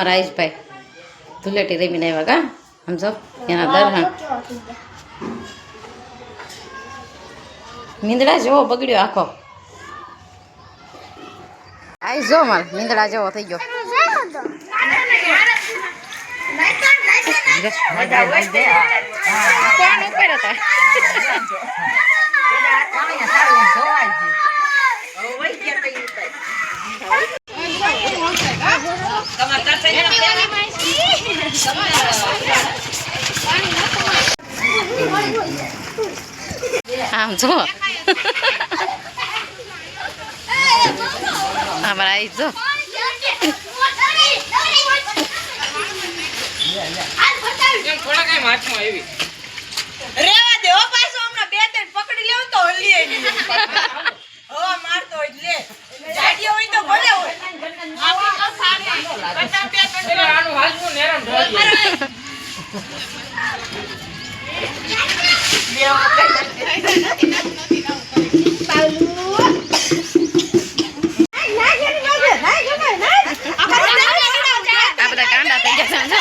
અમારા આયુષભાઈ ધુલેટી રમીને આવ્યા કા સમજો એના દર્શન મીંદડા જેવો બગડ્યો આખો આઈ જો માર મીંદડા જેવો થઈ ગયો કોણ ઉપર હતા આમ જો અમારા આઈ જો રેવા દે ઓ પાછો હમણાં બે ત્રણ પકડી લેવું તો હલીએ ઓ મારતો હોય લે જાડિયો હોય તો ભલે હોય આનું હાલનું નેરામ આ બધા ગાંડા થઈ ગયા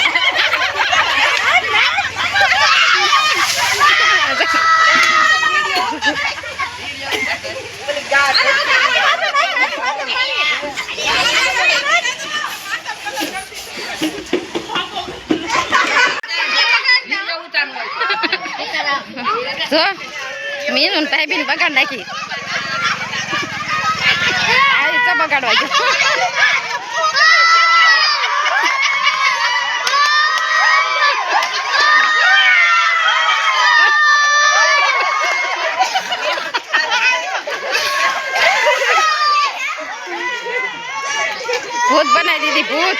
જો મીનું ટાઈપીને બગાડ નાખી આવી તો બગાડવા ગયો ભૂત બનાવી દીધી ભૂત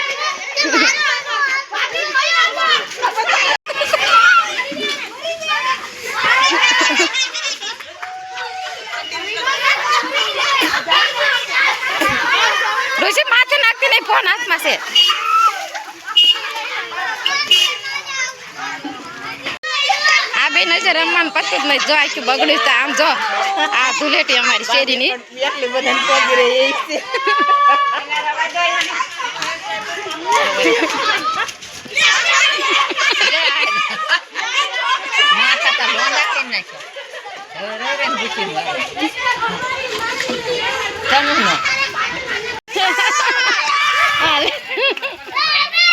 ઋષિ માથે નાખતી નહીં ફોન હાથમાં છે આ બે નજર રમવાનું પતું જ નહીં જો આખું બગડ્યું તો આમ જો આ ધુલેટી અમારી શેરીની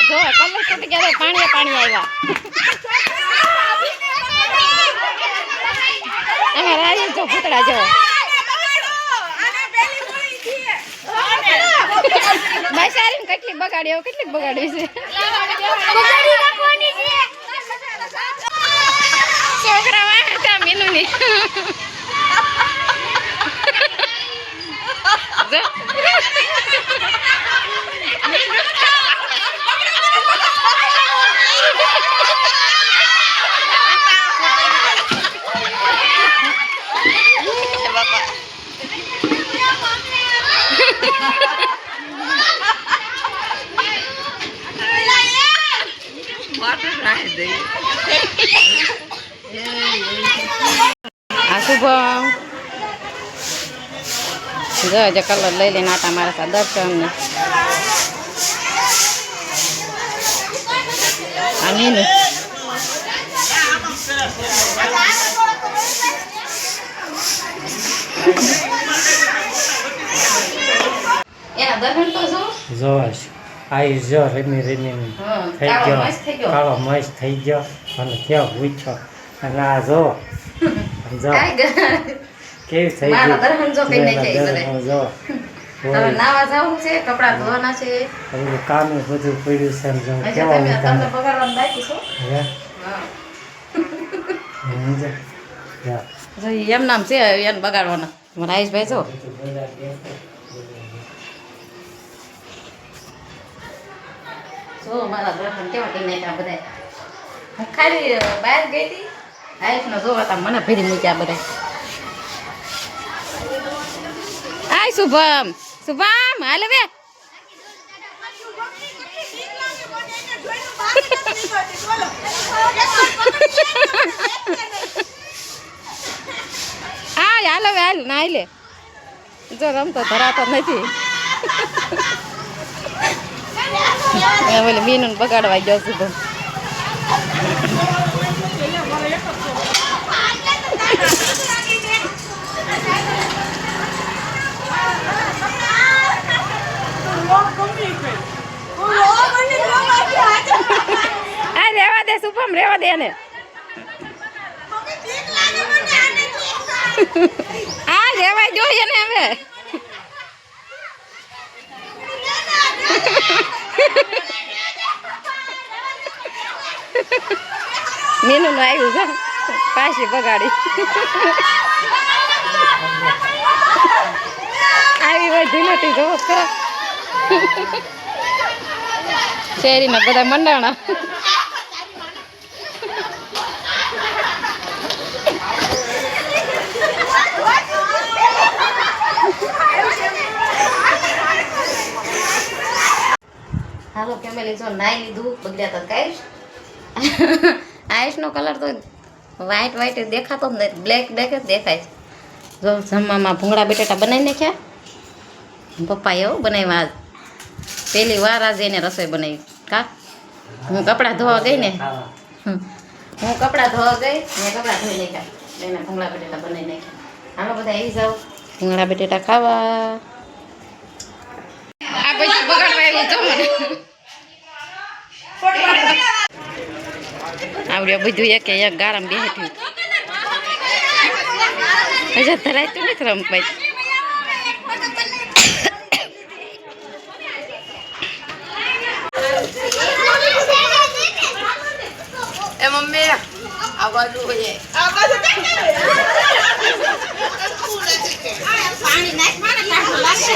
જો કલર કટી ગયા પાણી પાણી આવ્યા અમારે આવી જો ભૂતડા જો બસારી કેટલી બગાડી કેટલી બગાડી છે છોકરા વાંચા મીનુની આ શુભમ જો કલર લઈ લઈને આટા મારા હતા દર્શન ને આ મીનુ એના દર્શન તો જો આઈ જો રમી રમી થઈ ગયો કાળો મસ્ત થઈ ગયો અને ક્યાં પૂછ્યો અને આ જો કેવી થઈ મારા દર્શન જો કઈ નહીં જાય જો હવે નાવા જાવું છે કપડા ધોવાના છે હવે કામ બધું પડ્યું છે જો કેવા તમને પગારવાનું બાકી છો હે જો એમ નામ છે એને બગાડવાના મારા આયુષભાઈ જો જો મારા દર્શન કેવા કઈ નાખ્યા બધા હું ખાલી બહાર ગઈ હતી આયુષનો જોવા હતા મને ભેરી મૂક્યા બધા આય શુભમ શુભમ હાલ હવે હા હાલ હવે હાલ ના લે જો રમતો ધરાતો નથી ઓલે મીનું બગાડવા ગયો શુભમ. આ રેવા દે શુભમ, રેવા દે ને. આ રેવા જોઈએ ને હવે. મીનુ નું આવ્યું છે પાછી બગાડી. આવી હોય ધૂલેટી જોવો ખરા. શેરીના બધા મંડાણા. હાલો ફેમિલી, જો નાઈ લીધું, બગડ્યા તો કાંઈ. આઈસનો કલર તો વ્હાઈટ વ્હાઈટ દેખાતો જ નથી, બ્લેક બ્લેક જ દેખાય છે. જો જમવામાં ભૂંગળા બટેટા બનાવી નાખ્યા. પપ્પાએ એવું બનાવ્યા આજ, પહેલી વાર આજે એને રસોઈ બનાવી. કા હું કપડાં ધોવા ગઈ ને, હું કપડાં ધોવા ગઈ ને કપડાં ધોઈ નાખ્યા, એને ભૂંગળા બટેટા બનાવી નાખ્યા. હાલો બધા આવી જાઓ ભૂંગળા બટેટા ખાવા. આ બધું બગાડવા એવું જો મને આવડ્યા બધું એક ગારામ બેઠ્યું. હજાર ધરાયતું નથી રમભાઈ. એ મમ્મી આ બાજુ હોય આ બાજુ પાણી નાખ માને કાઢો લાગશે.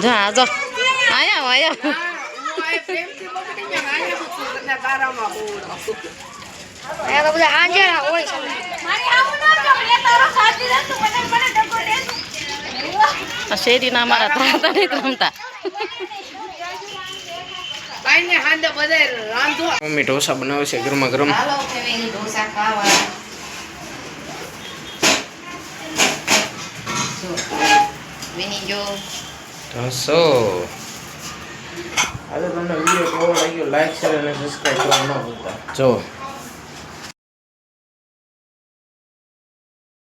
જા જો આયા આયા શેરીના અમારા તાતા નથી રમતા. મમ્મી ઢોસા બનાવે છે ગરમા ગરમ. હાલો ફેમિલી ઢોસા ખાવા. વિની જો ઢોસો. હવે તમને વિડીયો કેવો લાગ્યો લાઈક શેર અને સબસ્ક્રાઇબ કરવાનું ન ભૂલતા. જો